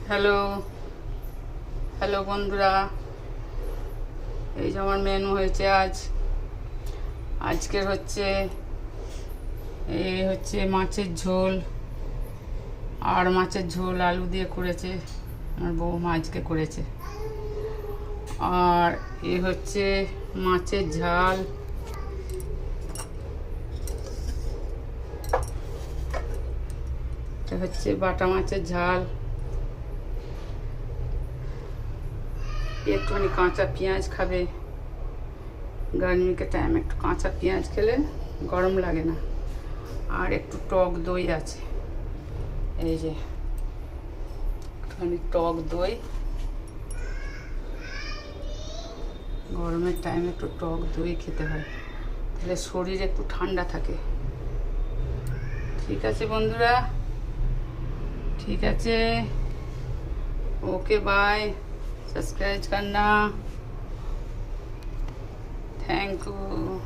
Hello hello বন্ধুরা, এই যে আমার মেনু হয়েছে আজকের হচ্ছে মাছের ঝোল। আর মাছের ঝোল আলু দিয়ে করেছে আমার বৌমা, আজকে করেছে। আর হচ্ছে মাছের ঝাল, এটা হচ্ছে বাটা মাছের ঝাল। একটুখানি কাঁচা পেঁয়াজ খাবে, গরমিকে টাইম একটু কাঁচা পেঁয়াজ খেলে গরম লাগে না। আর একটু টক দই আছে, এই যে একটুখানি টক দই, গরমের টাইমে একটু টক দই খেতে হয়, তাহলে শরীর একটু ঠান্ডা থাকে। ঠিক আছে বন্ধুরা, ঠিক আছে, ओके बाय, सब्सक्राइब करना, थैंक यू।